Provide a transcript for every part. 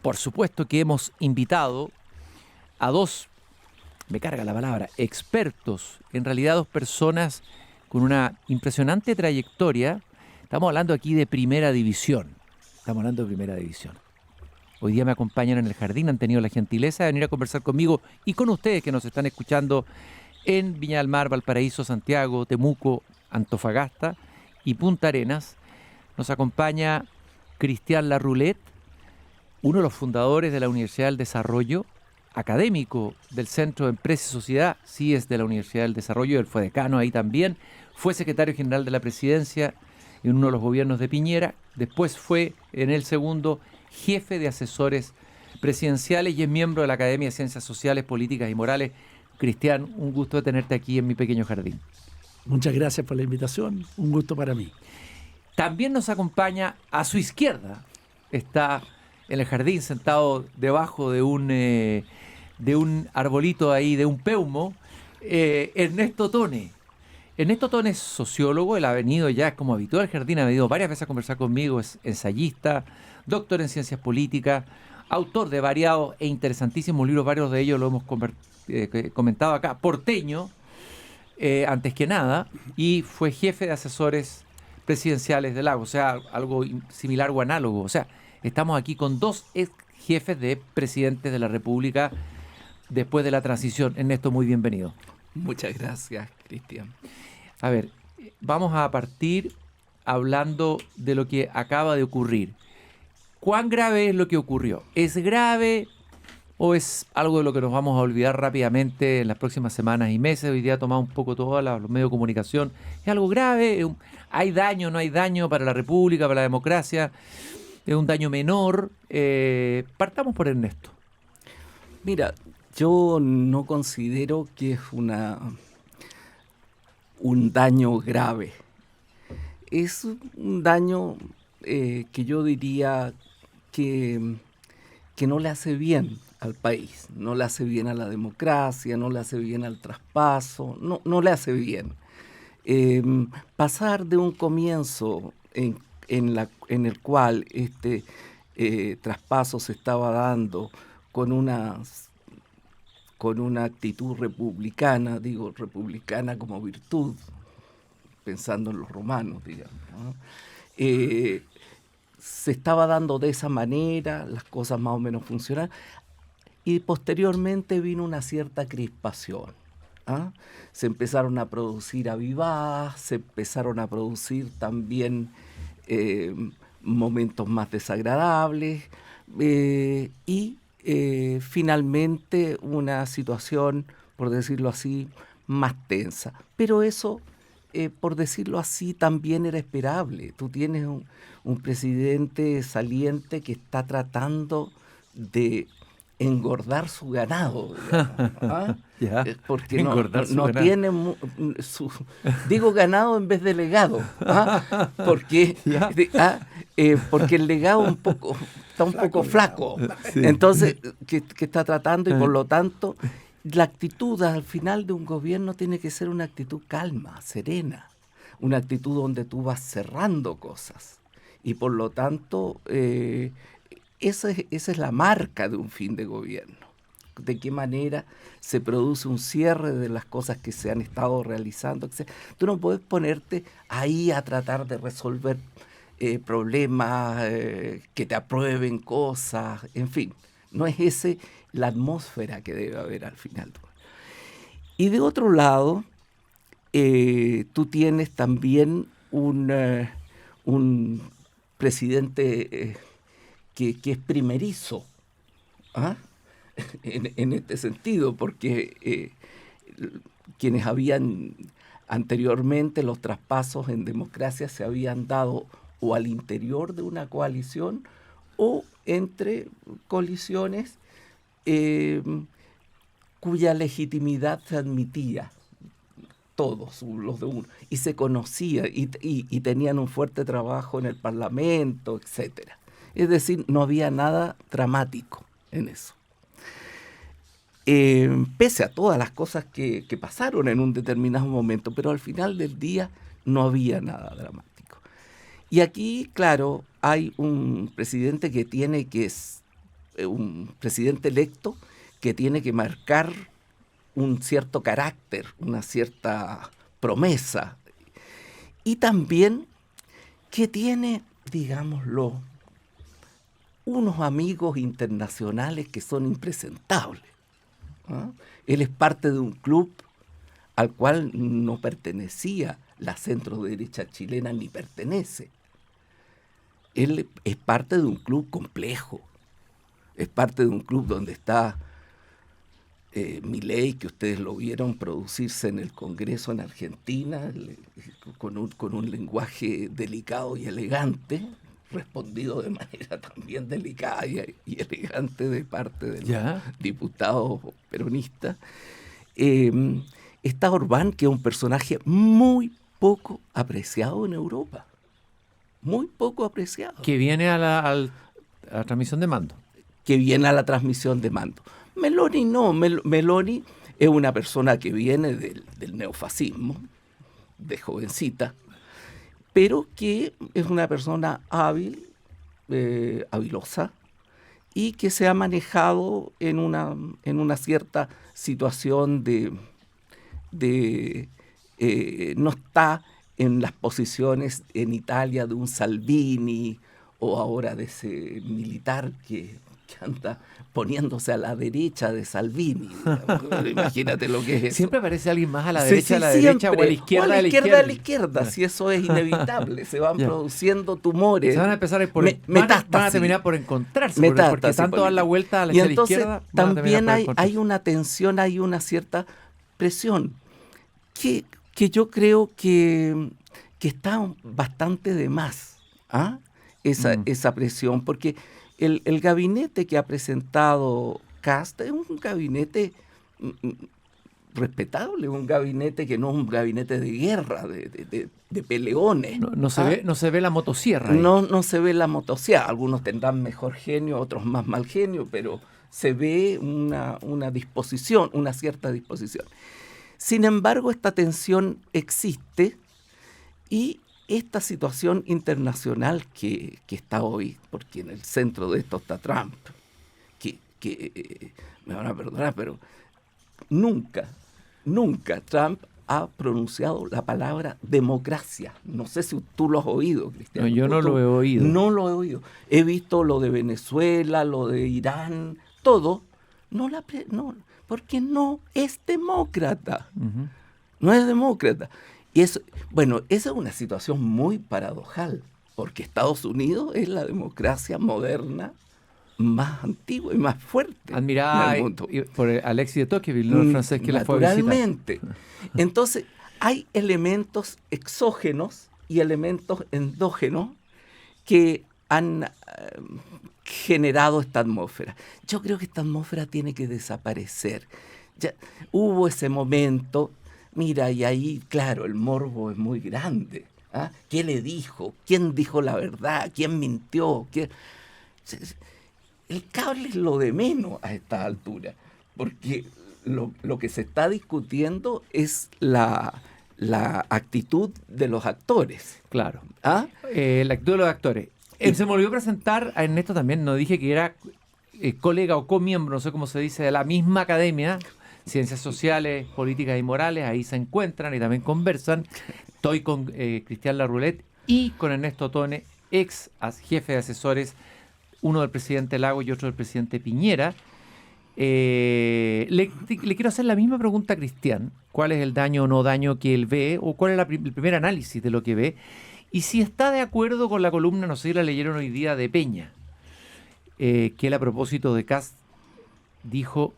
por supuesto que hemos invitado a dos, me carga la palabra, expertos, en realidad dos personas con una impresionante trayectoria. Estamos hablando aquí de primera división. Estamos hablando de primera división. Hoy día me acompañan en el jardín, han tenido la gentileza de venir a conversar conmigo y con ustedes que nos están escuchando en Viña del Mar, Valparaíso, Santiago, Temuco, Antofagasta y Punta Arenas. Nos acompaña Cristian Larroulet, uno de los fundadores de la Universidad del Desarrollo, académico del Centro de Empresa y Sociedad, sí es de la Universidad del Desarrollo, él fue decano ahí también, fue secretario general de la Presidencia en uno de los gobiernos de Piñera, después fue en el segundo jefe de asesores presidenciales y es miembro de la Academia de Ciencias Sociales, Políticas y Morales. Cristian, un gusto de tenerte aquí en mi pequeño jardín. Muchas gracias por la invitación, un gusto para mí. También nos acompaña a su izquierda, está en el jardín sentado debajo de un arbolito ahí, de un peumo, Ernesto Tone. Ernesto Tone es sociólogo, él ha venido ya como habitual al jardín, ha venido varias veces a conversar conmigo, es ensayista, doctor en ciencias políticas, autor de variados e interesantísimos libros, varios de ellos lo hemos comentado acá, porteño, antes que nada, y fue jefe de asesores presidenciales del Lago, o sea, algo similar o análogo. O sea, estamos aquí con dos ex jefes de presidentes de la República después de la transición. Ernesto, muy bienvenido. Muchas gracias, Cristian. A ver, vamos a partir hablando de lo que acaba de ocurrir. ¿Cuán grave es lo que ocurrió? ¿Es grave o es algo de lo que nos vamos a olvidar rápidamente en las próximas semanas y meses? Hoy día ha tomado un poco todos los medios de comunicación. ¿Es algo grave? ¿Hay daño, no hay daño para la República, para la democracia? ¿Es un daño menor? Partamos por Ernesto. Mira, yo no considero que es un daño grave. Es un daño que yo diría que no le hace bien al país, no le hace bien a la democracia, no le hace bien al traspaso, no le hace bien. Pasar de un comienzo en el cual este traspaso se estaba dando con una actitud republicana, digo republicana como virtud, pensando en los romanos, digamos, ¿no? Se estaba dando de esa manera, las cosas más o menos funcionaban, y posteriormente vino una cierta crispación. Se empezaron a producir avivadas, se empezaron a producir también momentos más desagradables, y finalmente una situación, por decirlo así, más tensa. Pero eso, por decirlo así, también era esperable. Tú tienes un presidente saliente que está tratando de engordar su ganado, digamos, porque no tiene digo ganado en vez de legado, porque el legado está un poco flaco, sí. Entonces que está tratando, y por lo tanto la actitud al final de un gobierno tiene que ser una actitud calma, serena, una actitud donde tú vas cerrando cosas, y por lo tanto esa es la marca de un fin de gobierno. De qué manera se produce un cierre de las cosas que se han estado realizando. Tú no puedes ponerte ahí a tratar de resolver problemas, que te aprueben cosas, en fin. No es esa la atmósfera que debe haber al final. Y de otro lado, tú tienes también un presidente que es primerizo, en este sentido, porque quienes habían anteriormente, los traspasos en democracia se habían dado o al interior de una coalición o entre coaliciones cuya legitimidad se admitía, todos los de uno, y se conocía y tenían un fuerte trabajo en el Parlamento, etcétera. Es decir, no había nada dramático en eso. Pese a todas las cosas que pasaron en un determinado momento, pero al final del día no había nada dramático. Y aquí, claro, hay un presidente que tiene que un presidente electo que tiene que marcar un cierto carácter, una cierta promesa, y también que tiene, digámoslo, unos amigos internacionales que son impresentables. ¿Ah? Él es parte de un club al cual no pertenecía la centro derecha chilena, ni pertenece. Él es parte de un club complejo, es parte de un club donde está Milei, que ustedes lo vieron producirse en el Congreso en Argentina, con un lenguaje delicado y elegante, respondido de manera también delicada y elegante de parte de los diputados peronistas. Está Orbán, que es un personaje muy poco apreciado en Europa. Muy poco apreciado. Que viene a la transmisión de mando. Que viene a la transmisión de mando. Meloni no. Meloni es una persona que viene del neofascismo, de jovencita, pero que es una persona hábil, habilosa, y que se ha manejado en una cierta situación no está en las posiciones en Italia de un Salvini o ahora de ese militar que anda poniéndose a la derecha de Salvini. Imagínate lo que es eso. Siempre aparece alguien más a la derecha, a la derecha, o a la izquierda, o a la izquierda, si eso es inevitable. Se van produciendo tumores. Se van a empezar por metástasis. Van a terminar por encontrarse, porque tanto dan la vuelta a la izquierda. También hay una tensión, hay una cierta presión que yo creo que está bastante de más, esa presión, porque el gabinete que ha presentado Kast es un gabinete respetable, un gabinete que no es un gabinete de guerra, de peleones. No se ve la motosierra. No se ve la motosierra. Algunos tendrán mejor genio, otros más mal genio, pero se ve una disposición, una cierta disposición. Sin embargo, esta tensión existe y esta situación internacional que está hoy, porque en el centro de esto está Trump, que me van a perdonar, pero nunca Trump ha pronunciado la palabra democracia. No sé si tú lo has oído, Cristiano. No, yo no lo he oído. No lo he oído. He visto lo de Venezuela, lo de Irán, todo. No, porque no es demócrata. Uh-huh. No es demócrata. Y eso, esa es una situación muy paradojal, porque Estados Unidos es la democracia moderna más antigua y más fuerte. Admirada por Alexis de Tocqueville, ¿no? El francés que la fue a visitar. Naturalmente. Entonces, hay elementos exógenos y elementos endógenos que han generado esta atmósfera. Yo creo que esta atmósfera tiene que desaparecer. Ya hubo ese momento, mira, y ahí, claro, el morbo es muy grande. ¿Qué le dijo? ¿Quién dijo la verdad? ¿Quién mintió? El cable es lo de menos a esta altura, porque lo que se está discutiendo es la actitud de los actores. Claro. La actitud de los actores. Se me olvidó presentar a Ernesto también, no dije que era colega o comiembro, no sé cómo se dice, de la misma academia, Ciencias Sociales, Políticas y Morales, ahí se encuentran y también conversan. Estoy con Cristian Larroulet y con Ernesto Tone, ex jefe de asesores, uno del presidente Lagos y otro del presidente Piñera. Le quiero hacer la misma pregunta a Cristian. ¿Cuál es el daño o no daño que él ve? ¿O cuál es el primer análisis de lo que ve? Y si está de acuerdo con la columna, no sé si la leyeron hoy día, de Peña, que él a propósito de Kast dijo,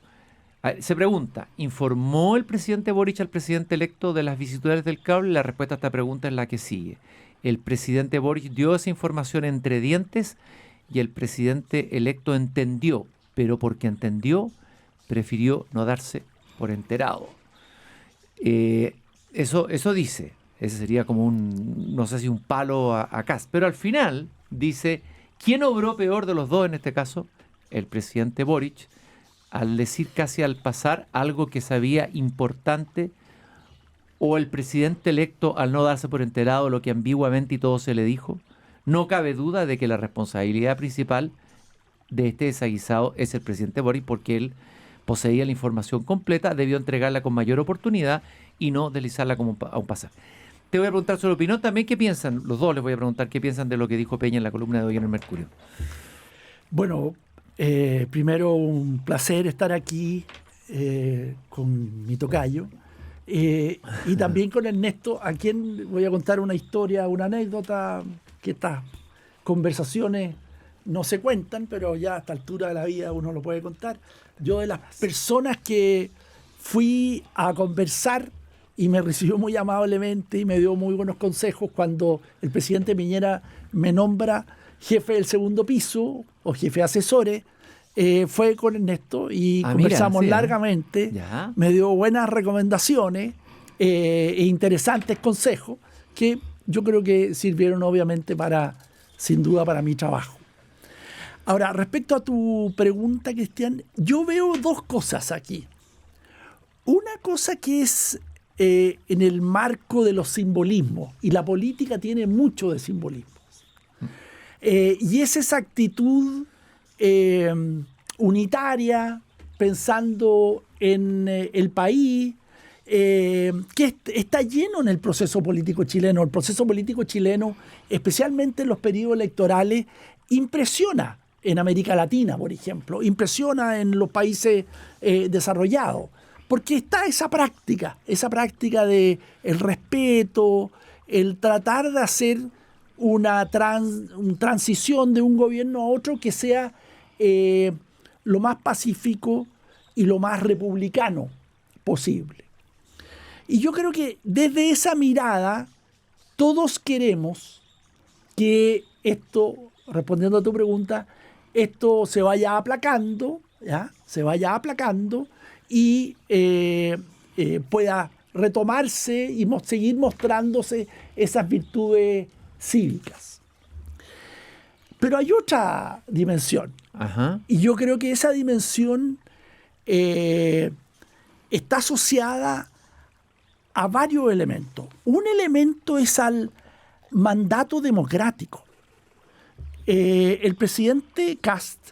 se pregunta, ¿informó el presidente Boric al presidente electo de las vicisitudes del cable? La respuesta a esta pregunta es la que sigue. El presidente Boric dio esa información entre dientes y el presidente electo entendió, pero porque entendió, prefirió no darse por enterado. Eso dice. Ese sería como no sé si un palo a Kast. Pero al final dice, ¿quién obró peor de los dos en este caso? El presidente Boric, al decir casi al pasar algo que sabía importante, o el presidente electo al no darse por enterado lo que ambiguamente y todo se le dijo. No cabe duda de que la responsabilidad principal de este desaguisado es el presidente Boric, porque él poseía la información completa, debió entregarla con mayor oportunidad y no deslizarla como a un pasar. Te voy a preguntar sobre opinión también, ¿qué piensan? Los dos les voy a preguntar qué piensan de lo que dijo Peña en la columna de hoy en el Mercurio. Bueno, primero un placer estar aquí con mi tocayo y también con Ernesto, a quien voy a contar una historia, una anécdota, que estas conversaciones no se cuentan, pero ya a esta altura de la vida uno lo puede contar. Yo, de las personas que fui a conversar y me recibió muy amablemente y me dio muy buenos consejos cuando el presidente Piñera me nombra jefe del segundo piso o jefe de asesores, fue con Ernesto y conversamos mira, sí, largamente. Ya. Me dio buenas recomendaciones e interesantes consejos que yo creo que sirvieron obviamente sin duda para mi trabajo. Ahora, respecto a tu pregunta, Cristian, yo veo dos cosas aquí. Una cosa que es en el marco de los simbolismos, y la política tiene mucho de simbolismos. Y es esa actitud unitaria, pensando en el país, que está lleno en el proceso político chileno. El proceso político chileno, especialmente en los periodos electorales, impresiona en América Latina, por ejemplo, impresiona en los países desarrollados. Porque está esa práctica de el respeto, el tratar de hacer una transición de un gobierno a otro que sea lo más pacífico y lo más republicano posible. Y yo creo que desde esa mirada todos queremos que esto, respondiendo a tu pregunta, esto se vaya aplacando, ¿ya? Se vaya aplacando y pueda retomarse y seguir mostrándose esas virtudes cívicas. Pero hay otra dimensión. Ajá. Y yo creo que esa dimensión está asociada a varios elementos. Un elemento es al mandato democrático. El presidente Kast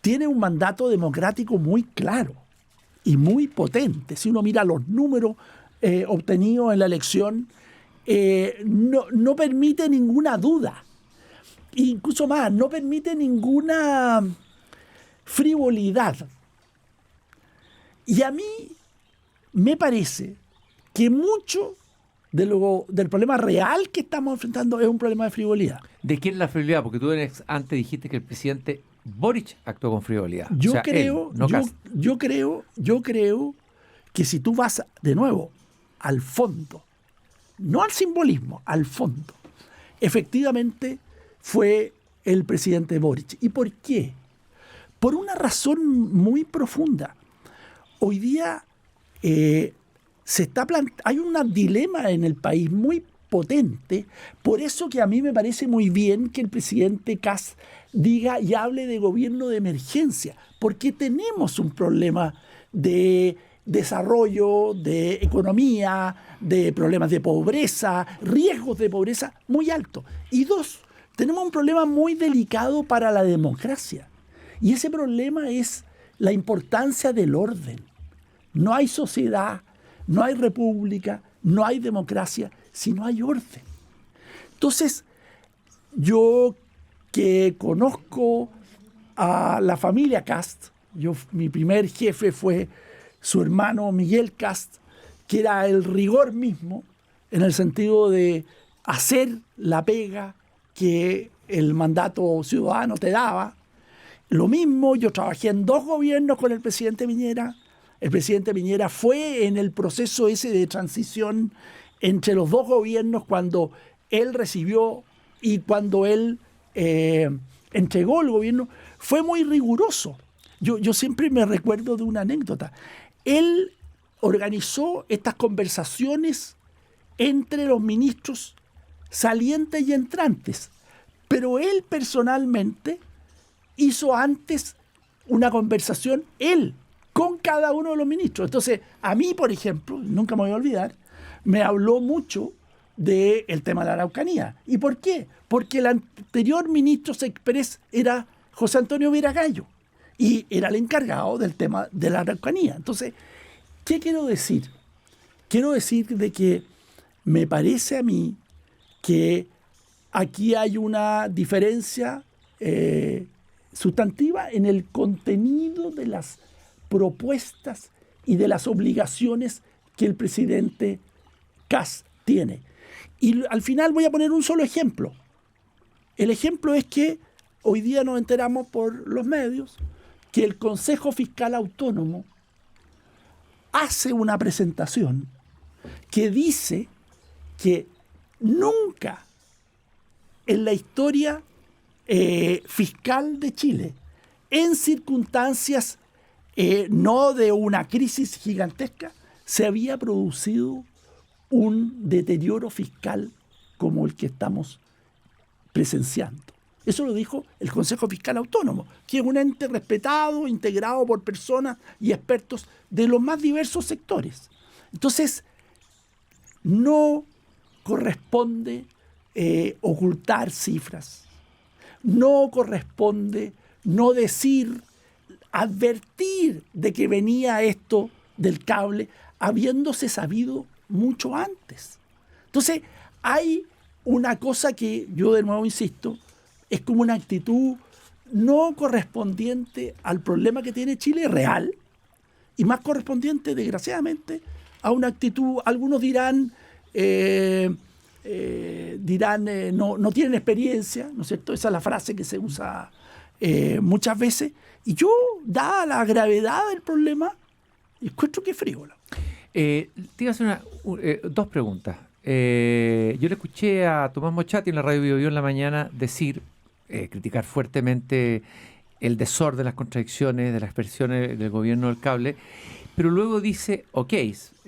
tiene un mandato democrático muy claro y muy potente. Si uno mira los números obtenidos en la elección, no permite ninguna duda. Incluso más, no permite ninguna frivolidad. Y a mí me parece que mucho del problema real que estamos enfrentando es un problema de frivolidad. ¿De quién es la frivolidad? Porque tú antes dijiste que el presidente Boric actuó con frivolidad. Yo O sea, creo, él, no Kast. yo creo que si tú vas de nuevo al fondo, no al simbolismo, al fondo, efectivamente fue el presidente Boric. ¿Y por qué? Por una razón muy profunda. Hoy día hay un dilema en el país muy potente, por eso que a mí me parece muy bien que el presidente Kast diga y hable de gobierno de emergencia, porque tenemos un problema de desarrollo, de economía, de problemas de pobreza, riesgos de pobreza muy altos. Y dos, tenemos un problema muy delicado para la democracia. Y ese problema es la importancia del orden. No hay sociedad, no hay república, no hay democracia si no hay orden. Entonces, yo que conozco a la familia Kast, mi primer jefe fue su hermano Miguel Kast, que era el rigor mismo, en el sentido de hacer la pega que el mandato ciudadano te daba. Lo mismo, yo trabajé en 2 gobiernos con el presidente Piñera. El presidente Piñera fue en el proceso ese de transición entre los 2 gobiernos cuando él recibió y cuando él entregó el gobierno. Fue muy riguroso. Yo siempre me recuerdo de una anécdota. Él organizó estas conversaciones entre los ministros salientes y entrantes, pero él personalmente hizo antes una conversación, él, con cada uno de los ministros. Entonces, a mí, por ejemplo, nunca me voy a olvidar, me habló mucho del tema de la Araucanía. ¿Y por qué? Porque el anterior ministro Sexpress era José Antonio Viragallo, y era el encargado del tema de la Araucanía. Entonces, ¿qué quiero decir? Quiero decir de que me parece a mí que aquí hay una diferencia sustantiva en el contenido de las propuestas y de las obligaciones que el presidente Kast tiene. Y al final voy a poner un solo ejemplo. El ejemplo es que hoy día nos enteramos por los medios que el Consejo Fiscal Autónomo hace una presentación que dice que nunca en la historia fiscal de Chile, en circunstancias no de una crisis gigantesca, se había producido un deterioro fiscal como el que estamos presenciando. Eso lo dijo el Consejo Fiscal Autónomo, que es un ente respetado, integrado por personas y expertos de los más diversos sectores. Entonces, no corresponde ocultar cifras, no corresponde no decir, advertir de que venía esto del cable, habiéndose sabido mucho antes. Entonces, hay una cosa que yo de nuevo insisto, es como una actitud no correspondiente al problema que tiene Chile real y más correspondiente, desgraciadamente, a una actitud, algunos dirán, no tienen experiencia, ¿no es cierto? Esa es la frase que se usa muchas veces. Y yo, dada la gravedad del problema, encuentro que es frívola. Te iba a hacer dos preguntas. Yo le escuché a Tomás Mochati en la Radio Bio Bio en la mañana decir, criticar fuertemente el desorden, las contradicciones de las expresiones del gobierno del cable, pero luego dice, ok,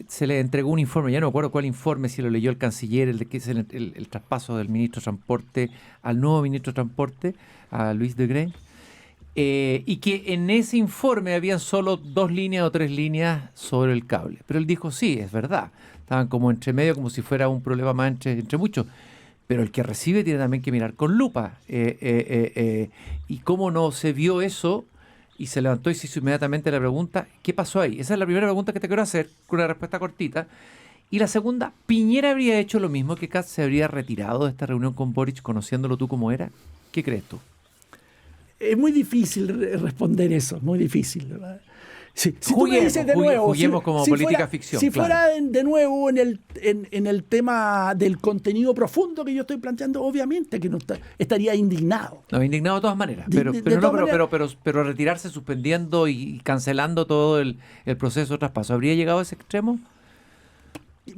se le entregó un informe, ya no me acuerdo cuál informe, si lo leyó el canciller, el de que es el traspaso del ministro de Transporte al nuevo ministro de Transporte, a Luis de Grey, y que en ese informe habían solo 2 líneas o 3 líneas sobre el cable. Pero él dijo, sí, es verdad, estaban como entre medio, como si fuera un problema más entre muchos. Pero el que recibe tiene también que mirar con lupa. Y cómo no se vio eso y se levantó y se hizo inmediatamente la pregunta, ¿qué pasó ahí? Esa es la primera pregunta que te quiero hacer, con una respuesta cortita. Y la segunda, ¿Piñera habría hecho lo mismo, que Kast se habría retirado de esta reunión con Boric, conociéndolo tú como era? ¿Qué crees tú? Es muy difícil responder eso, muy difícil, ¿verdad? Si tú me dices de nuevo, juguemos como política fuera, ficción. Si claro. fuera de nuevo en el tema del contenido profundo que yo estoy planteando, obviamente que no estaría indignado. No, indignado de todas maneras, pero retirarse suspendiendo y cancelando todo el proceso de traspaso. ¿Habría llegado a ese extremo?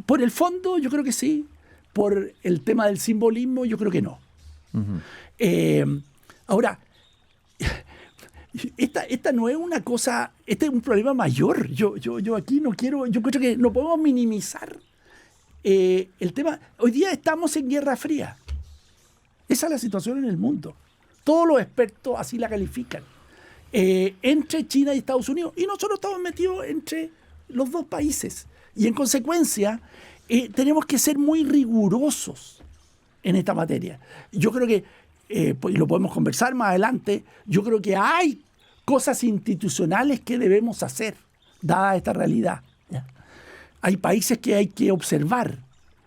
Por el fondo, yo creo que sí. Por el tema del simbolismo, yo creo que no. Uh-huh. Ahora, esta no es una cosa, este es un problema mayor. Yo aquí no quiero, yo creo que no podemos minimizar el tema. Hoy día estamos en Guerra Fría. Esa es la situación en el mundo. Todos los expertos así la califican. Entre China y Estados Unidos. Y nosotros estamos metidos entre los dos países. Y en consecuencia, tenemos que ser muy rigurosos en esta materia. Yo creo que, y lo podemos conversar más adelante, yo creo que hay cosas institucionales que debemos hacer, dada esta realidad. ¿Ya? Hay países que hay que observar.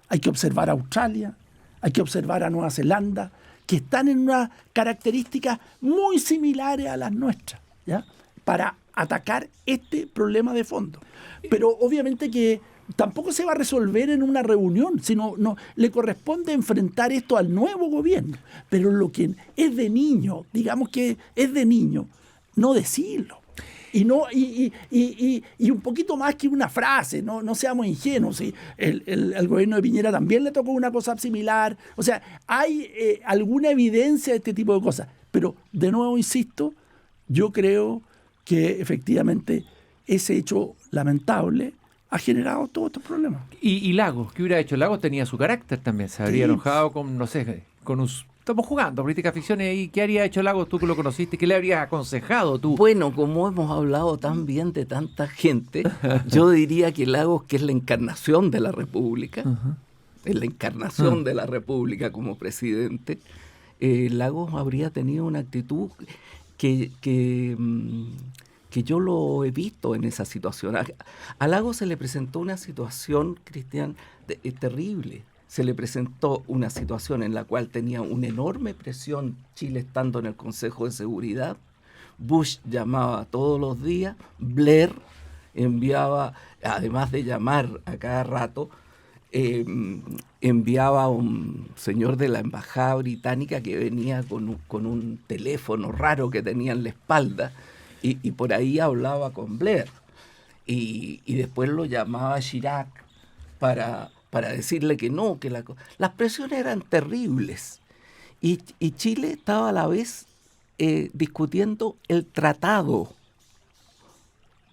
Hay que observar a Australia, hay que observar a Nueva Zelanda, que están en unas características muy similares a las nuestras, ¿ya? Para atacar este problema de fondo. Pero obviamente que tampoco se va a resolver en una reunión, sino no, le corresponde enfrentar esto al nuevo gobierno. Pero lo que es de niño, digamos que es de niño, no decirlo. Y un poquito más que una frase, no seamos ingenuos. ¿Sí? El gobierno de Piñera también le tocó una cosa similar. O sea, hay alguna evidencia de este tipo de cosas. Pero, de nuevo, insisto, yo creo que efectivamente ese hecho lamentable ha generado todos estos problemas. ¿Y Lagos? ¿Qué hubiera hecho? Lagos tenía su carácter también. Se habría enojado con, no sé, con un... Estamos jugando política ficción. ¿Y qué habría hecho Lagos, tú que lo conociste? ¿Qué le habrías aconsejado tú? Bueno, como hemos hablado tan bien de tanta gente, yo diría que Lagos, que es la encarnación de la República, es la encarnación de la República como presidente, Lagos habría tenido una actitud que yo lo he visto en esa situación. A Lagos se le presentó una situación, Cristian, terrible. Se le presentó una situación en la cual tenía una enorme presión Chile estando en el Consejo de Seguridad. Bush llamaba todos los días, Blair enviaba, además de llamar a cada rato, enviaba a un señor de la embajada británica que venía con un teléfono raro que tenía en la espalda y por ahí hablaba con Blair. Y después lo llamaba Chirac para decirle que no, que las presiones eran terribles. Y Chile estaba a la vez discutiendo el tratado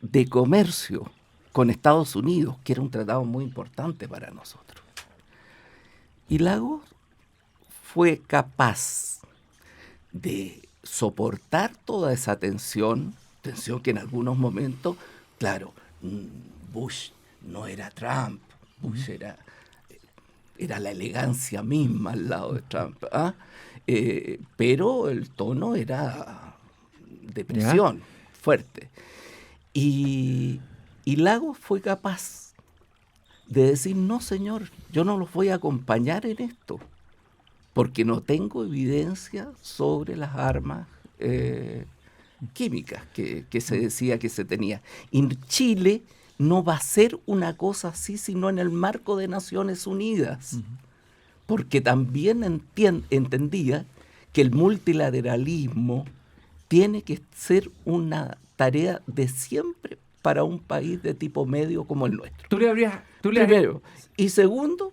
de comercio con Estados Unidos, que era un tratado muy importante para nosotros. Y Lagos fue capaz de soportar toda esa tensión que en algunos momentos, claro, Bush no era Trump, Bush era la elegancia misma al lado de Trump, pero el tono era de presión fuerte. Y Lagos fue capaz de decir, no señor, yo no los voy a acompañar en esto, porque no tengo evidencia sobre las armas químicas que se decía que se tenía. Y Chile no va a ser una cosa así, sino en el marco de Naciones Unidas, porque también entendía que el multilateralismo tiene que ser una tarea de siempre para un país de tipo medio como el nuestro. Primero. Y segundo,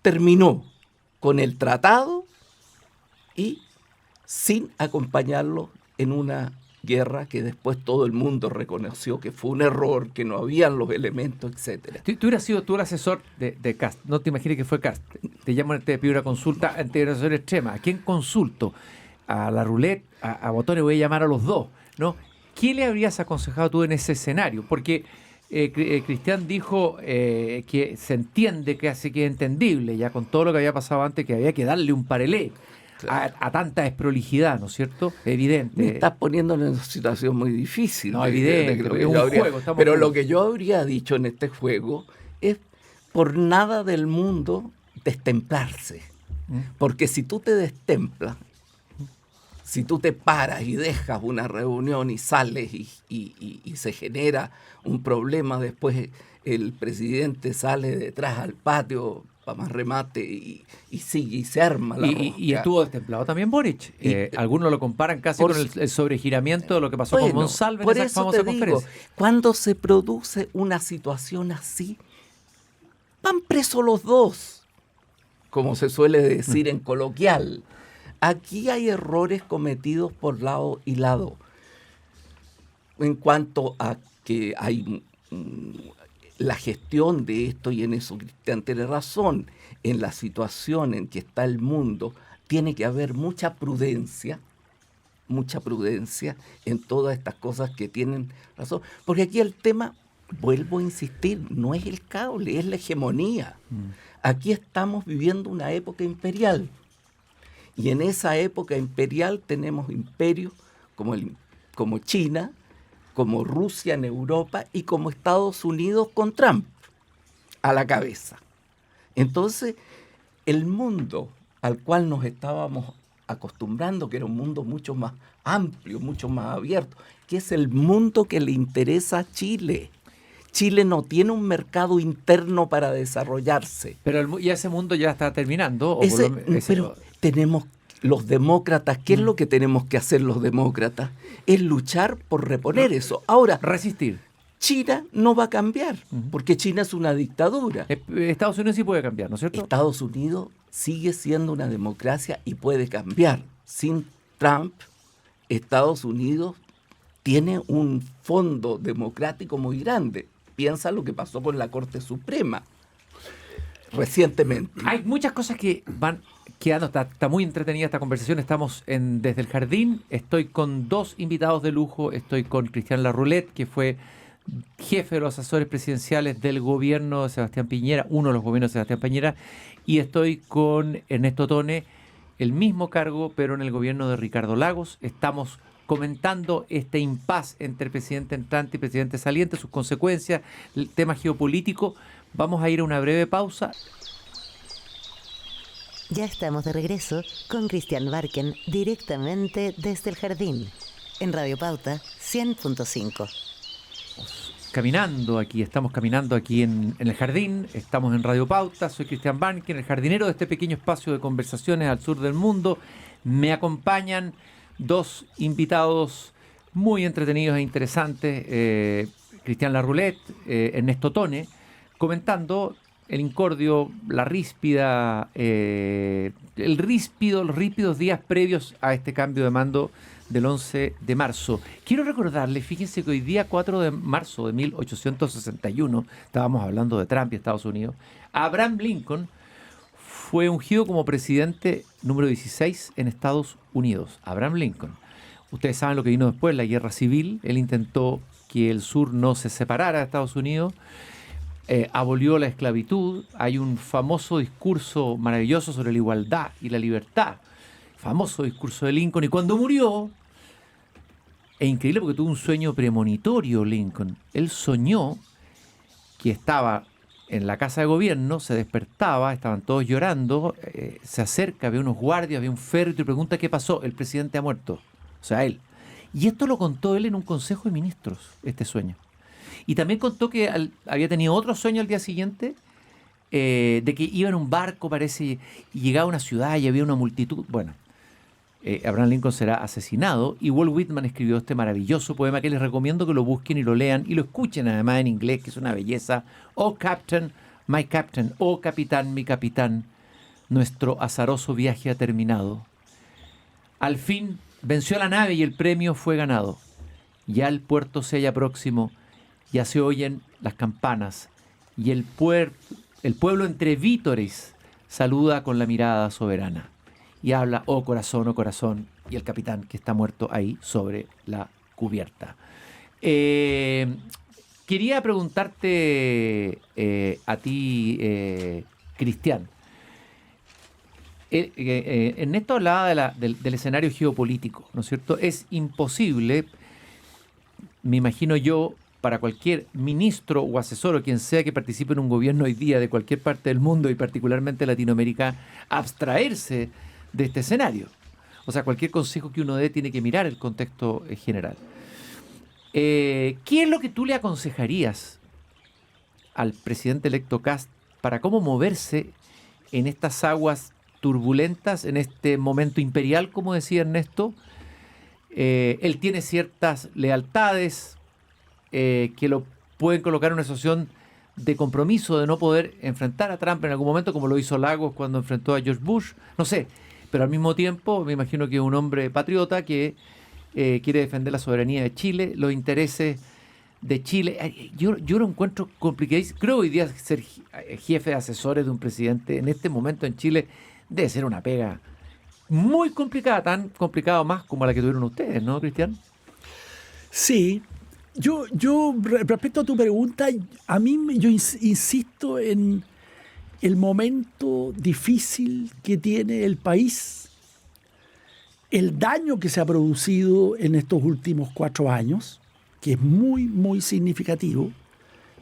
terminó con el tratado y sin acompañarlo en una guerra que después todo el mundo reconoció que fue un error, que no habían los elementos, etcétera. Tú hubieras sido tú el asesor de Kast. No te imagines que fue Kast. Te llaman, te pide una consulta ante una situación extrema. ¿A quién consulto? ¿A la Roulette? ¿A Botones? Voy a llamar a los dos, ¿no? ¿Qué le habrías aconsejado tú en ese escenario? Porque Cristian dijo que se entiende, que es entendible, ya con todo lo que había pasado antes, que había que darle un parelé a tanta desprolijidad, ¿no es cierto? Evidente. Me estás poniendo en una situación muy difícil. No, evidente, es un juego. Pero lo que yo habría dicho en este juego es por nada del mundo destemplarse. Porque si tú te destemplas, si tú te paras y dejas una reunión y sales y se genera un problema, después el presidente sale detrás al patio para más remate y sigue y se arma la rosca. Y estuvo destemplado también Boric. Algunos lo comparan casi con el sobregiramiento de lo que pasó con Monsalve en esa famosa conferencia. Cuando se produce una situación así, van presos los dos, como se suele decir en coloquial. Aquí hay errores cometidos por lado y lado. En cuanto a que hay la gestión de esto, y en eso Cristian tiene razón, en la situación en que está el mundo, tiene que haber mucha prudencia en todas estas cosas que tienen razón. Porque aquí el tema, vuelvo a insistir, no es el cable, es la hegemonía. Aquí estamos viviendo una época imperial. Y en esa época imperial tenemos imperios como China, como Rusia en Europa y como Estados Unidos con Trump a la cabeza. Entonces, el mundo al cual nos estábamos acostumbrando, que era un mundo mucho más amplio, mucho más abierto, que es el mundo que le interesa a Chile. Chile no tiene un mercado interno para desarrollarse. Pero ya ese mundo ya está terminando. Pero tenemos los demócratas, ¿qué es lo que tenemos que hacer los demócratas? Es luchar por reponer eso. Ahora, resistir. China no va a cambiar, porque China es una dictadura. Estados Unidos sí puede cambiar, ¿no es cierto? Estados Unidos sigue siendo una democracia y puede cambiar. Sin Trump, Estados Unidos tiene un fondo democrático muy grande. Piensa lo que pasó con la Corte Suprema recientemente. Hay muchas cosas que van quedando. Está muy entretenida esta conversación. Estamos Desde el Jardín. Estoy con dos invitados de lujo. Estoy con Cristian Larroulet, que fue jefe de los asesores presidenciales del gobierno de Sebastián Piñera, uno de los gobiernos de Sebastián Piñera, y estoy con Ernesto Tone, el mismo cargo, pero en el gobierno de Ricardo Lagos. Estamos comentando este impasse entre presidente entrante y presidente saliente, sus consecuencias, el tema geopolítico. Vamos a ir a una breve pausa. Ya estamos de regreso con Cristian Barken directamente desde el jardín en Radio Pauta 100.5. Estamos caminando aquí en el jardín, estamos en Radio Pauta, soy Cristian Barken, el jardinero de este pequeño espacio de conversaciones al sur del mundo. Me acompañan dos invitados muy entretenidos e interesantes, Cristian Larroulet, Ernesto Tone, comentando el incordio, la ríspida, los ríspidos días previos a este cambio de mando del 11 de marzo. Quiero recordarles, fíjense que hoy día 4 de marzo de 1861, estábamos hablando de Trump y Estados Unidos, Abraham Lincoln fue ungido como presidente número 16 en Estados Unidos. Abraham Lincoln. Ustedes saben lo que vino después, la guerra civil. Él intentó que el sur no se separara de Estados Unidos. Abolió la esclavitud. Hay un famoso discurso maravilloso sobre la igualdad y la libertad. Famoso discurso de Lincoln. Y cuando murió, es increíble porque tuvo un sueño premonitorio Lincoln. Él soñó que estaba en la casa de gobierno, se despertaba, estaban todos llorando, se acerca, ve unos guardias, ve un féretro y pregunta qué pasó. El presidente ha muerto. O sea, él. Y esto lo contó él en un consejo de ministros, este sueño. Y también contó que había tenido otro sueño al día siguiente, de que iba en un barco, parece, y llegaba a una ciudad y había una multitud. Bueno, Abraham Lincoln será asesinado y Walt Whitman escribió este maravilloso poema que les recomiendo que lo busquen y lo lean y lo escuchen además en inglés, que es una belleza. Oh Captain, my Captain, oh Capitán, mi capitán, nuestro azaroso viaje ha terminado. Al fin venció la nave y el premio fue ganado. Ya el puerto se halla próximo, ya se oyen las campanas y el pueblo entre vítores saluda con la mirada soberana. Y habla, oh corazón, y el capitán que está muerto ahí sobre la cubierta. Quería preguntarte a ti, Cristian. Ernesto hablaba del escenario geopolítico, ¿no es cierto? Es imposible, me imagino yo, para cualquier ministro o asesor o quien sea que participe en un gobierno hoy día de cualquier parte del mundo y particularmente Latinoamérica, abstraerse de este escenario. O sea, cualquier consejo que uno dé tiene que mirar el contexto general. ¿Qué es lo que tú le aconsejarías al presidente electo Kast para cómo moverse en estas aguas turbulentas, en este momento imperial, como decía Ernesto? Él tiene ciertas lealtades que lo pueden colocar en una situación de compromiso, de no poder enfrentar a Trump en algún momento, como lo hizo Lagos cuando enfrentó a George Bush. No sé, pero al mismo tiempo me imagino que es un hombre patriota que quiere defender la soberanía de Chile, los intereses de Chile. Yo lo encuentro complicadísimo. Creo que hoy día ser jefe de asesores de un presidente en este momento en Chile debe ser una pega muy complicada, tan complicada más como la que tuvieron ustedes, ¿no, Cristian? Sí. Yo respecto a tu pregunta, yo insisto en el momento difícil que tiene el país, el daño que se ha producido en estos últimos 4 años, que es muy, muy significativo.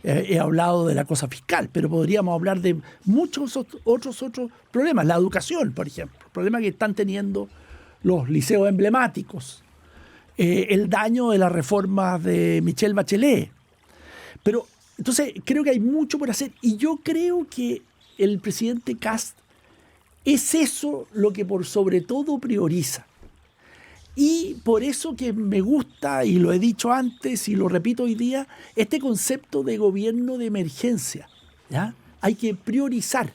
He hablado de la cosa fiscal, pero podríamos hablar de muchos otros problemas. La educación, por ejemplo, problemas que están teniendo los liceos emblemáticos. El daño de las reformas de Michelle Bachelet. Pero entonces creo que hay mucho por hacer y yo creo que el presidente Kast es eso lo que por sobre todo prioriza. Y por eso que me gusta, y lo he dicho antes y lo repito hoy día, este concepto de gobierno de emergencia, ¿ya? Hay que priorizar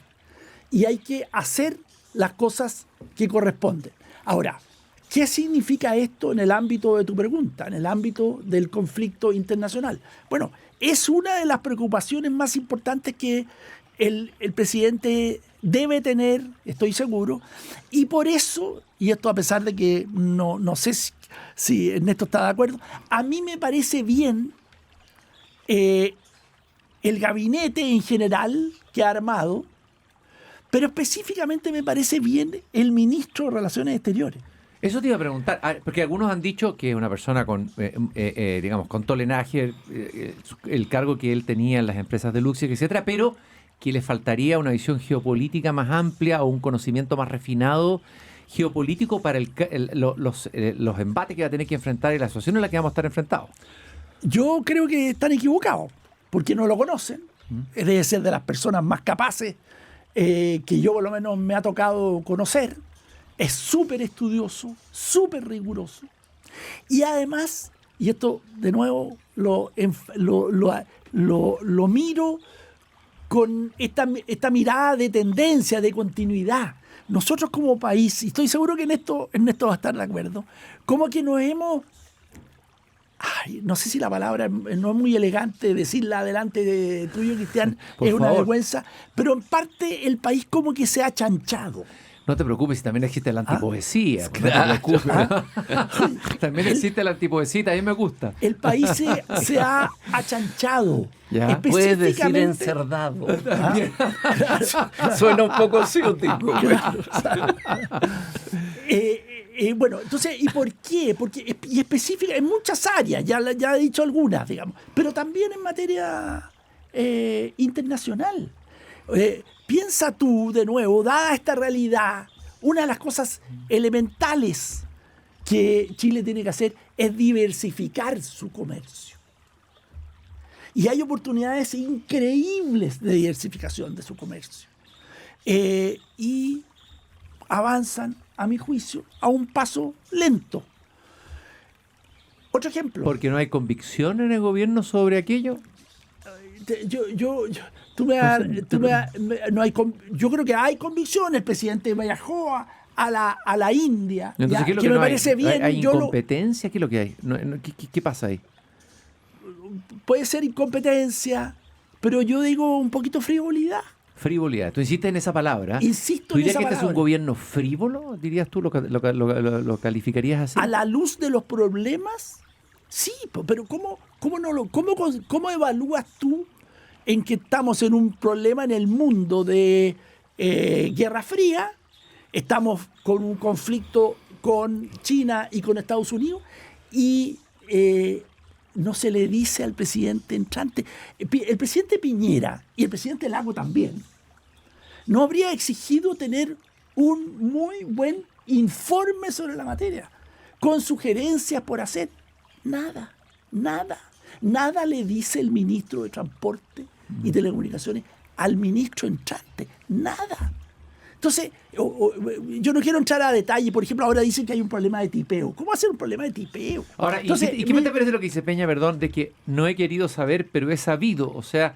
y hay que hacer las cosas que corresponden. Ahora, ¿qué significa esto en el ámbito de tu pregunta, en el ámbito del conflicto internacional? Bueno, es una de las preocupaciones más importantes que el presidente debe tener, estoy seguro, y por eso, y esto a pesar de que no sé si Ernesto está de acuerdo, a mí me parece bien el gabinete en general que ha armado, pero específicamente me parece bien el ministro de Relaciones Exteriores. Eso te iba a preguntar, porque algunos han dicho que es una persona con, digamos, con tolenaje, el cargo que él tenía en las empresas de Luxemburgo, etcétera, pero que le faltaría una visión geopolítica más amplia o un conocimiento más refinado geopolítico para los embates que va a tener que enfrentar y la situación en la que vamos a estar enfrentados. Yo creo que están equivocados, porque no lo conocen. Debe ser de las personas más capaces que yo por lo menos me ha tocado conocer. Es súper estudioso, súper riguroso. Y además, y esto de nuevo lo miro con esta mirada de tendencia, de continuidad. Nosotros como país, y estoy seguro que en esto va a estar de acuerdo, como que nos hemos... no sé si la palabra no es muy elegante decirla delante de tuyo, Cristian, es una vergüenza, pero en parte el país como que se ha chanchado. No te preocupes, si también existe la antipoesía. Claro. No te preocupes. También existe la antipoesía, a mí me gusta. El país se ha achanchado. Ya. Puedes decir Específicamente... encerdado. Suena un poco ciútico. Bueno, entonces, ¿y por qué? Porque y específica en muchas áreas, ya he dicho algunas, digamos, pero también en materia internacional. Piensa tú, de nuevo, dada esta realidad, una de las cosas elementales que Chile tiene que hacer es diversificar su comercio. Y hay oportunidades increíbles de diversificación de su comercio. Y avanzan, a mi juicio, a un paso lento. Otro ejemplo. ¿Porque no hay convicción en el gobierno sobre aquello? Yo creo que hay convicción. El presidente viajó a la India. Entonces, ¿qué es lo que me no parece hay? bien. ¿Hay incompetencia? ¿Qué es lo que hay? ¿Qué pasa ahí? Puede ser incompetencia, pero yo digo un poquito frivolidad. Frivolidad. Tú insistes en esa palabra. Insisto ¿Tú en dirías esa que este es palabra. un gobierno frívolo? ¿Dirías tú lo calificarías así? A la luz de los problemas, sí, pero ¿cómo evalúas tú en que estamos en un problema en el mundo de Guerra Fría? Estamos con un conflicto con China y con Estados Unidos y no se le dice al presidente entrante. El presidente Piñera y el presidente Lago también no habría exigido tener un muy buen informe sobre la materia, con sugerencias por hacer. Nada le dice el ministro de Transporte y Telecomunicaciones al ministro entrante. Nada. Entonces, yo no quiero entrar a detalle. Por ejemplo, ahora dicen que hay un problema de tipeo. ¿Cómo va a ser un problema de tipeo? Ahora, entonces, ¿y qué me te parece lo que dice Peña, perdón, de que no he querido saber, pero he sabido? O sea,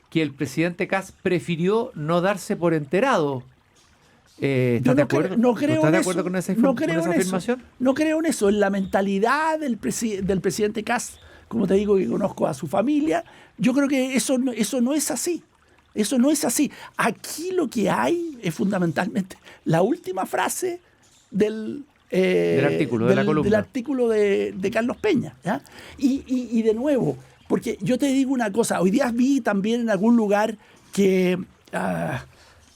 que el presidente Kast prefirió no darse por enterado. ¿Estás de acuerdo? ¿Estás de acuerdo con esa afirmación? No creo en eso. En la mentalidad del presidente Kast, como te digo que conozco a su familia, yo creo que eso no es así. Eso no es así. Aquí lo que hay es fundamentalmente la última frase del artículo, de la columna. Del artículo de Carlos Peña. ¿Ya? Y de nuevo, porque yo te digo una cosa, hoy día vi también en algún lugar que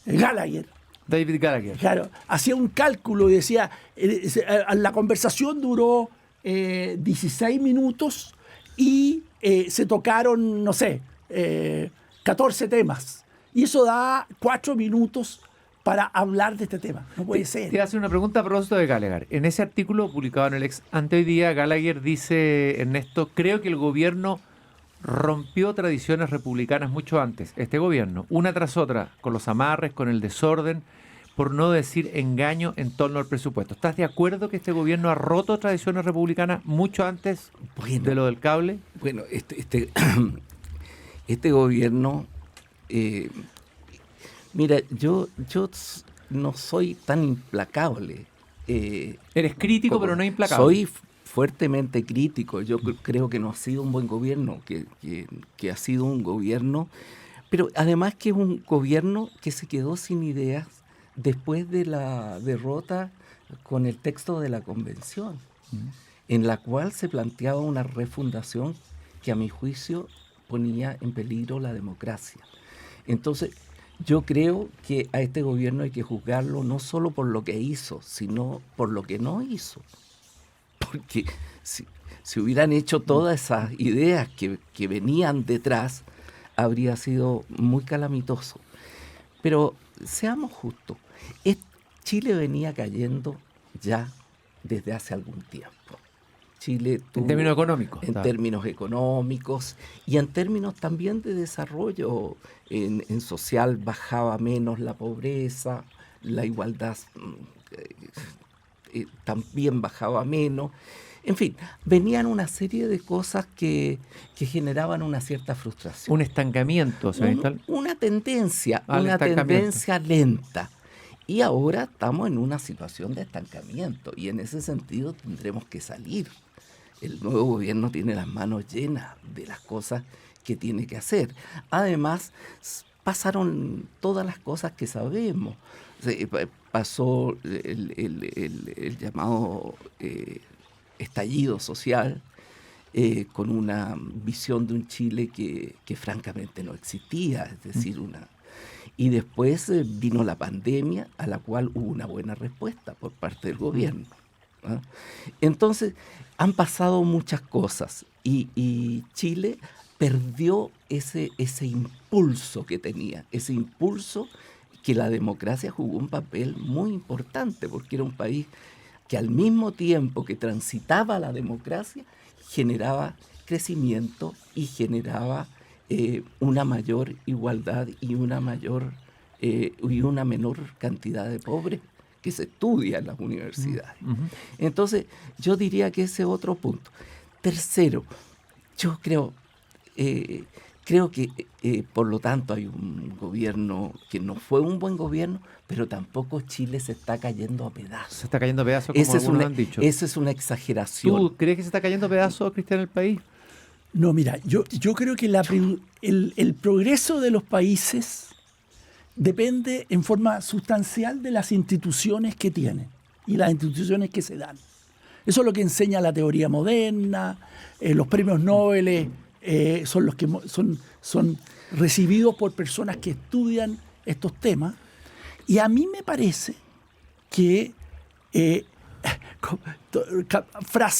David Gallagher. Claro, hacía un cálculo y decía, la conversación duró 16 minutos y se tocaron, no sé, 14 temas. Y eso da 4 minutos para hablar de este tema. No puede ser. Te hace una pregunta a propósito de Gallagher. En ese artículo publicado en el ex ante hoy día, Gallagher dice, Ernesto, creo que el gobierno rompió tradiciones republicanas mucho antes. Este gobierno, una tras otra, con los amarres, con el desorden, por no decir engaño en torno al presupuesto. ¿Estás de acuerdo que este gobierno ha roto tradiciones republicanas mucho antes de lo del cable? Bueno, este gobierno, mira, yo no soy tan implacable. Eres crítico, pero no implacable. Soy fuertemente crítico. Yo creo que no ha sido un buen gobierno, que ha sido un gobierno, pero además que es un gobierno que se quedó sin ideas después de la derrota con el texto de la convención, en la cual se planteaba una refundación que a mi juicio ponía en peligro la democracia. Entonces, Yo creo que a este gobierno hay que juzgarlo no solo por lo que hizo, sino por lo que no hizo. Porque si hubieran hecho todas esas ideas que venían detrás, habría sido muy calamitoso. Pero seamos justos, Chile venía cayendo ya desde hace algún tiempo. Chile tuvo, en términos económicos. en términos económicos y en términos también de desarrollo. En social bajaba menos la pobreza, la igualdad también bajaba menos. En fin, venían una serie de cosas que generaban una cierta frustración. Un estancamiento, Una tendencia estancamiento. lenta. Y ahora estamos en una situación de estancamiento y en ese sentido tendremos que salir. El nuevo gobierno tiene las manos llenas de las cosas que tiene que hacer. Además, pasaron todas las cosas que sabemos. Pasó el llamado estallido social, con una visión de un Chile que francamente no existía, es decir, y después vino la pandemia, a la cual hubo una buena respuesta por parte del gobierno. ¿Ah? Entonces, han pasado muchas cosas y Chile perdió ese impulso que tenía, ese impulso que la democracia jugó un papel muy importante, porque era un país que al mismo tiempo que transitaba la democracia, generaba crecimiento y generaba una mayor igualdad y una menor cantidad de pobres que se estudia en las universidades. Entonces, yo diría que ese es otro punto. Tercero, yo creo que por lo tanto hay un gobierno que no fue un buen gobierno, pero tampoco Chile se está cayendo a pedazos. Se está cayendo a pedazos, como algunos han dicho. Esa es una exageración. ¿Tú crees que se está cayendo a pedazos, Cristian, el país? No, mira, yo creo que el progreso de los países depende en forma sustancial de las instituciones que tienen y las instituciones que se dan. Eso es lo que enseña la teoría moderna, los premios Nobel son los que son recibidos por personas que estudian estos temas. Y a mí me parece que,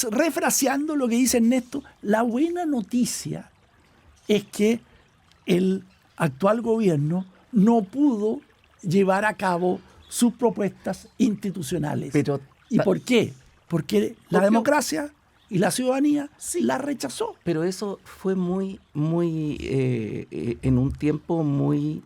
refraseando lo que dice Ernesto, la buena noticia es que el actual gobierno no pudo llevar a cabo sus propuestas institucionales. ¿Y por qué? Porque la democracia y la ciudadanía la rechazó. Pero eso fue muy en un tiempo muy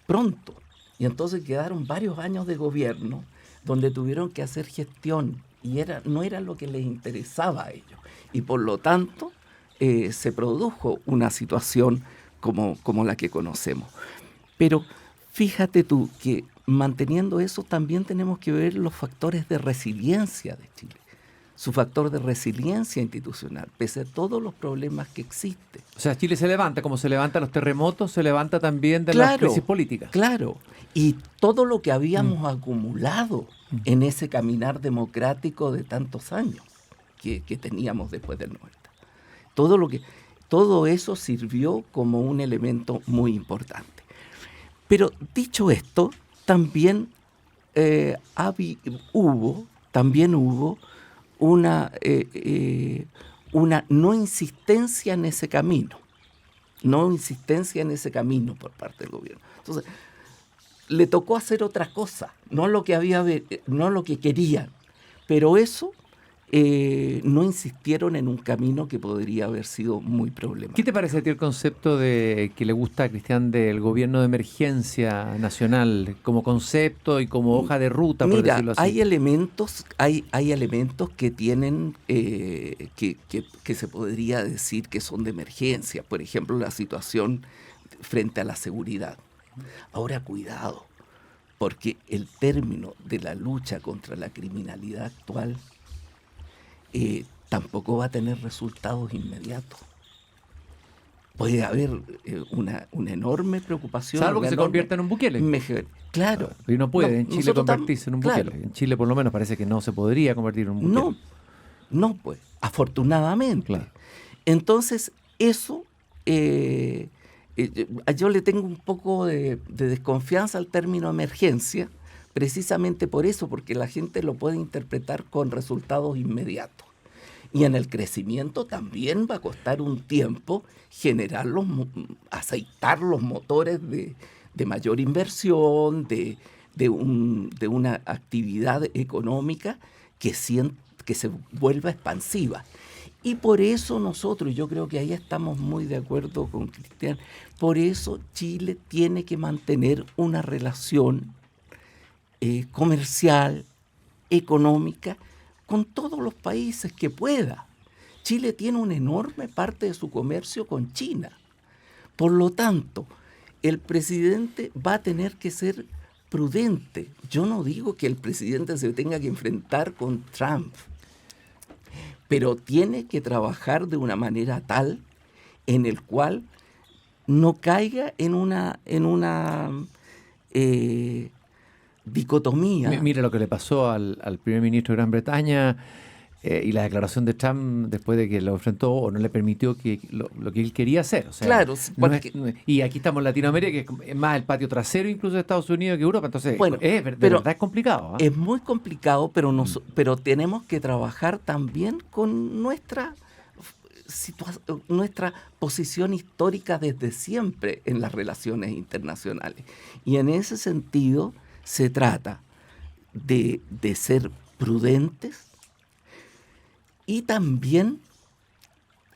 pronto. Y entonces quedaron varios años de gobierno donde tuvieron que hacer gestión y no era lo que les interesaba a ellos. Y por lo tanto se produjo una situación como la que conocemos. Pero fíjate tú que manteniendo eso también tenemos que ver los factores de resiliencia de Chile. Su factor de resiliencia institucional, pese a todos los problemas que existen. O sea, Chile se levanta, como se levantan los terremotos, se levanta también de las crisis políticas. Claro, y todo lo que habíamos acumulado en ese caminar democrático de tantos años que teníamos después del 90. Todo eso sirvió como un elemento muy importante. Pero dicho esto, también hubo una no insistencia en ese camino. Por parte del gobierno. Entonces, le tocó hacer otra cosa, no lo que querían, pero eso no insistieron en un camino que podría haber sido muy problemático. ¿Qué te parece a ti el concepto que le gusta a Cristian del gobierno de emergencia nacional como concepto y como hoja de ruta, por decirlo así? Hay elementos que tienen que se podría decir que son de emergencia. Por ejemplo, la situación frente a la seguridad. Ahora, cuidado, porque el término de la lucha contra la criminalidad actual tampoco va a tener resultados inmediatos. Puede haber una enorme preocupación. Salvo que se convierta en un Bukele. Claro. Y no puede en Chile convertirse en un Bukele. En Chile por lo menos parece que no se podría convertir en un Bukele. No, pues, afortunadamente. Claro. Entonces, eso yo le tengo un poco de desconfianza al término emergencia, precisamente por eso, porque la gente lo puede interpretar con resultados inmediatos. Y en el crecimiento también va a costar un tiempo aceitar los motores de mayor inversión, de una actividad económica que se vuelva expansiva. Y por eso nosotros, yo creo que ahí estamos muy de acuerdo con Cristian, por eso Chile tiene que mantener una relación comercial, económica, con todos los países que pueda. Chile tiene una enorme parte de su comercio con China. Por lo tanto, el presidente va a tener que ser prudente. Yo no digo que el presidente se tenga que enfrentar con Trump, pero tiene que trabajar de una manera tal en el cual no caiga en una dicotomía. Mira lo que le pasó al primer ministro de Gran Bretaña y la declaración de Trump después de que lo enfrentó o no le permitió lo que él quería hacer. O sea, Claro, y aquí estamos en Latinoamérica, que es más el patio trasero incluso de Estados Unidos que Europa. Entonces, de verdad es complicado. Es muy complicado, pero tenemos que trabajar también con nuestra posición histórica desde siempre en las relaciones internacionales. Y en ese sentido se trata de ser prudentes y también,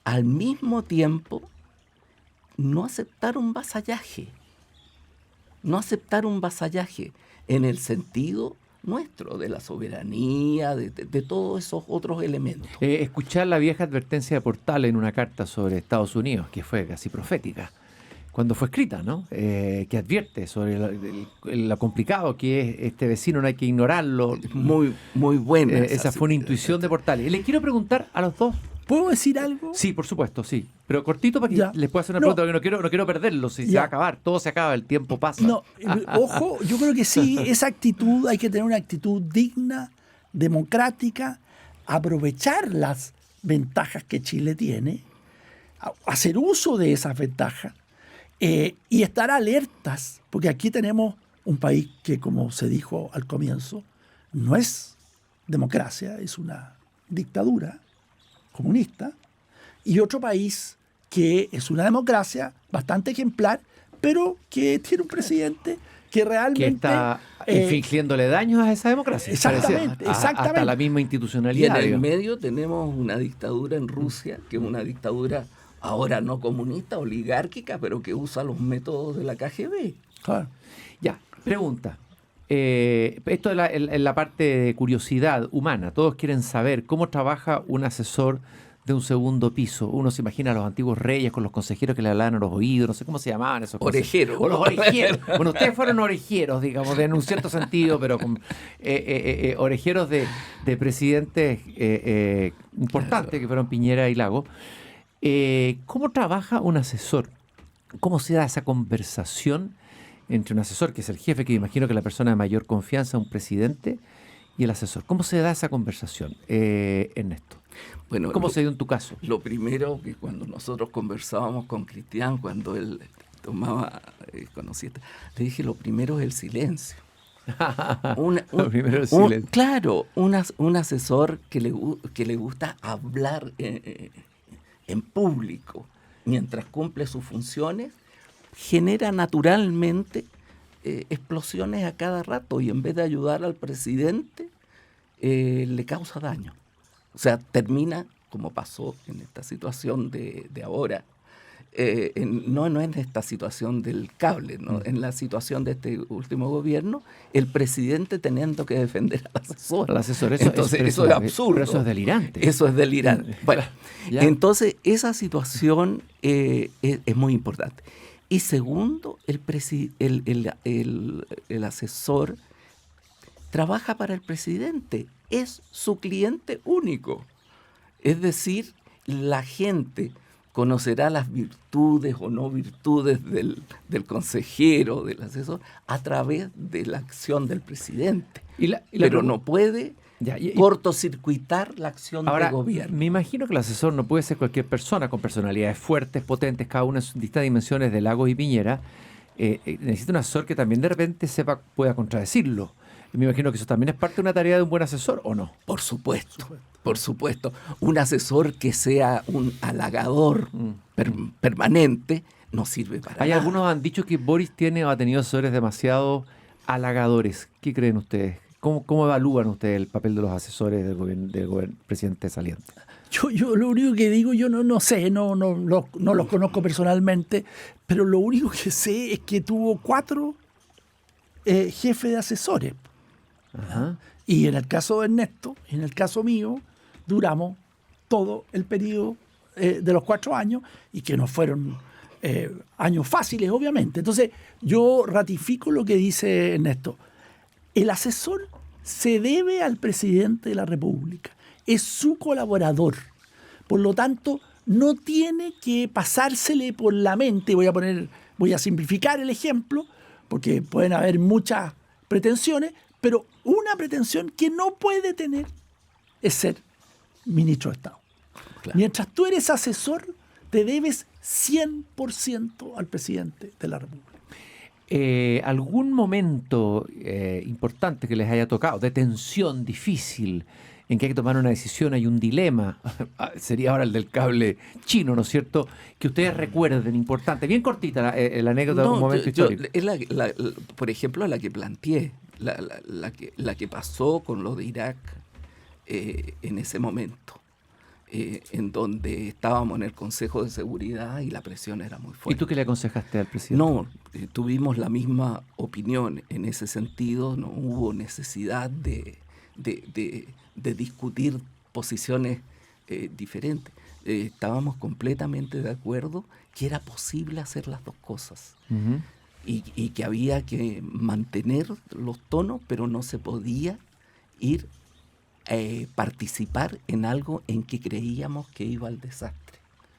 al mismo tiempo, no aceptar un vasallaje. No aceptar un vasallaje en el sentido nuestro, de la soberanía, de todos esos otros elementos. Escuchar la vieja advertencia de Portales en una carta sobre Estados Unidos, que fue casi profética, cuando fue escrita, ¿no? Que advierte sobre lo complicado que es este vecino, no hay que ignorarlo. Muy, muy buena. Esa fue una intuición de Portales. Les quiero preguntar a los dos. ¿Puedo decir algo? Sí, por supuesto, sí. Pero cortito para que les pueda hacer una pregunta, porque no quiero perderlo. Si se va a acabar, todo se acaba, el tiempo pasa. No, ojo, yo creo que sí, esa actitud, hay que tener una actitud digna, democrática, aprovechar las ventajas que Chile tiene, hacer uso de esas ventajas y estar alertas, porque aquí tenemos un país que, como se dijo al comienzo, no es democracia, es una dictadura comunista, y otro país que es una democracia bastante ejemplar, pero que tiene un presidente que realmente... Que está infligiéndole daños a esa democracia. Exactamente. Hasta la misma institucionalidad. Y en el medio tenemos una dictadura en Rusia, que es una dictadura ahora no comunista, oligárquica, pero que usa los métodos de la KGB. Claro. Ya, pregunta. Esto es la parte de curiosidad humana. Todos quieren saber cómo trabaja un asesor de un segundo piso. Uno se imagina a los antiguos reyes con los consejeros que le hablaban a los oídos, no sé cómo se llamaban esos orejeros. O los orejeros. Bueno, ustedes fueron orejeros, digamos, en un cierto sentido, pero con orejeros de presidentes importantes que fueron Piñera y Lagos. ¿Cómo trabaja un asesor? ¿Cómo se da esa conversación entre un asesor, que es el jefe, que imagino que es la persona de mayor confianza, un presidente, y el asesor? ¿Cómo se da esa conversación, Ernesto? Bueno, ¿Cómo se dio en tu caso? Lo primero, que cuando nosotros conversábamos con Cristian, cuando él conocía, le dije, lo primero es el silencio. Lo primero es el silencio. Claro, un asesor que le gusta hablar en público mientras cumple sus funciones, genera naturalmente explosiones a cada rato, y en vez de ayudar al presidente, le causa daño. O sea, termina, como pasó en esta situación de ahora, no en esta situación del cable, ¿no? En la situación de este último gobierno, el presidente teniendo que defender al asesor. Entonces, eso es absurdo. Pero eso es delirante. Eso es delirante. Bueno, entonces esa situación es muy importante. Y segundo, el asesor trabaja para el presidente, es su cliente único. Es decir, la gente conocerá las virtudes o no virtudes del consejero, del asesor, a través de la acción del presidente. Pero no puede Ya, cortocircuitar la acción ahora, de gobierno. me imagino que el asesor no puede ser cualquier persona con personalidades fuertes, potentes, cada una en sus distintas dimensiones de Lagos y Piñera. Necesita un asesor que también de repente pueda contradecirlo. Y me imagino que eso también es parte de una tarea de un buen asesor, ¿o no? Por supuesto, por supuesto. Un asesor que sea un halagador permanente no sirve para nada. Algunos han dicho que Boris ha tenido asesores demasiado halagadores. ¿Qué creen ustedes? ¿Cómo evalúan ustedes el papel de los asesores del presidente saliente? Yo lo único que digo, yo no sé, no los conozco personalmente, pero lo único que sé es que tuvo 4 jefes de asesores. Ajá. Y en el caso de Ernesto, y en el caso mío, duramos todo el periodo de los 4 años, y que no fueron años fáciles, obviamente. Entonces, yo ratifico lo que dice Ernesto. El asesor se debe al presidente de la República, es su colaborador. Por lo tanto, no tiene que pasársele por la mente, voy a simplificar el ejemplo, porque pueden haber muchas pretensiones, pero una pretensión que no puede tener es ser ministro de Estado. Claro. Mientras tú eres asesor, te debes 100% al presidente de la República. ¿Algún momento importante que les haya tocado, de tensión difícil, en que hay que tomar una decisión, hay un dilema? Sería ahora el del cable chino, ¿no es cierto? Que ustedes recuerden, importante, bien cortita la anécdota de un momento histórico. Es por ejemplo, la que planteé, la que pasó con lo de Irak en ese momento. En donde estábamos en el Consejo de Seguridad y la presión era muy fuerte. ¿Y tú qué le aconsejaste al presidente? No, tuvimos la misma opinión en ese sentido, no hubo necesidad de discutir posiciones diferentes. Estábamos completamente de acuerdo que era posible hacer las dos cosas. Uh-huh. Y que había que mantener los tonos, pero no se podía ir participar en algo en que creíamos que iba al desastre,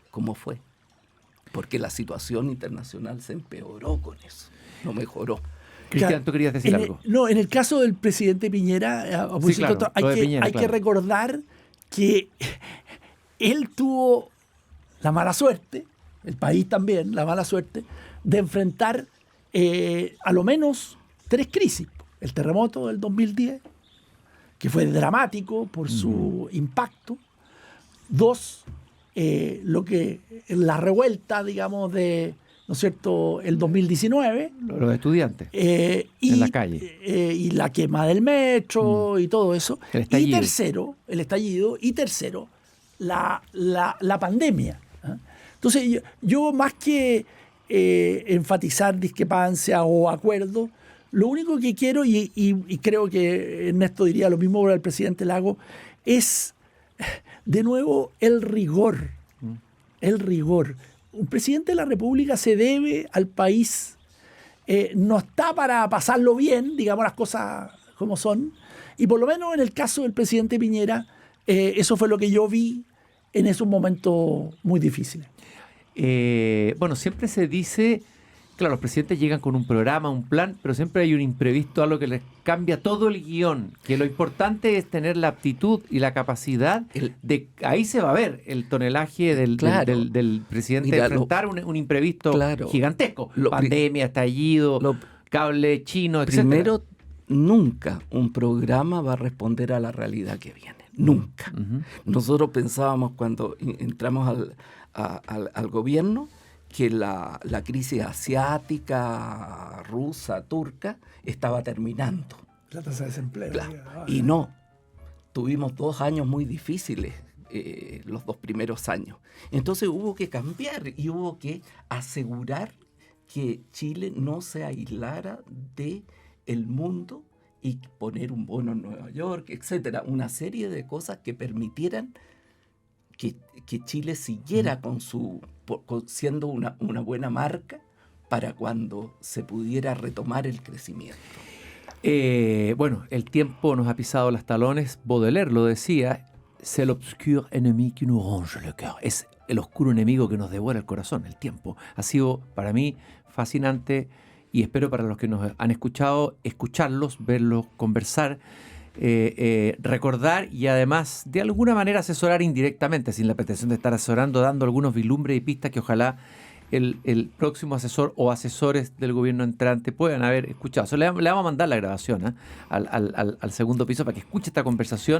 como fue, porque la situación internacional se empeoró con eso, no mejoró. Cristian, ¿tú querías decir algo? En el caso del presidente Piñera, Sí, claro, hay que recordar que él tuvo la mala suerte, el país también, la mala suerte, de enfrentar a lo menos 3 crisis. El terremoto del 2010, que fue dramático por su impacto. 2, la revuelta, digamos, ¿no es cierto?, el 2019. Los estudiantes en la calle. Y la quema del metro y todo eso. El estallido. Y tercero, el estallido. Y tercero, la pandemia. Entonces, yo más que enfatizar discrepancia o acuerdo, lo único que quiero, y creo que Ernesto diría lo mismo para el presidente Lagos, es de nuevo el rigor. El rigor. Un presidente de la República se debe al país, no está para pasarlo bien, digamos las cosas como son, y por lo menos en el caso del presidente Piñera, eso fue lo que yo vi en esos momentos muy difíciles. Bueno, siempre se dice, claro, los presidentes llegan con un programa, un plan, pero siempre hay un imprevisto, algo que les cambia todo el guión, que lo importante es tener la aptitud y la capacidad ahí se va a ver el tonelaje del presidente. Mira, de enfrentar un imprevisto gigantesco, pandemia, estallido, cable chino, etc. Primero, nunca un programa va a responder a la realidad que viene, nunca. Uh-huh. Nosotros pensábamos cuando entramos al gobierno que la crisis asiática, rusa, turca, estaba terminando. La tasa de desempleo. Claro. Y no, tuvimos 2 años muy difíciles, los 2 primeros años. Entonces hubo que cambiar y hubo que asegurar que Chile no se aislara del mundo y poner un bono en Nueva York, etcétera. Una serie de cosas que permitieran que Chile siguiera siendo una buena marca para cuando se pudiera retomar el crecimiento. Bueno, el tiempo nos ha pisado los talones. Baudelaire lo decía, c'est l'obscur ennemi qui nous ronge le cœur. Es el oscuro enemigo que nos devora el corazón, el tiempo. Ha sido para mí fascinante y espero para los que nos han escuchado, escucharlos, verlos, conversar. recordar y además de alguna manera asesorar indirectamente, sin la pretensión de estar asesorando, dando algunos vislumbres y pistas que ojalá el próximo asesor o asesores del gobierno entrante puedan haber escuchado. Le vamos a mandar la grabación al segundo piso para que escuche esta conversación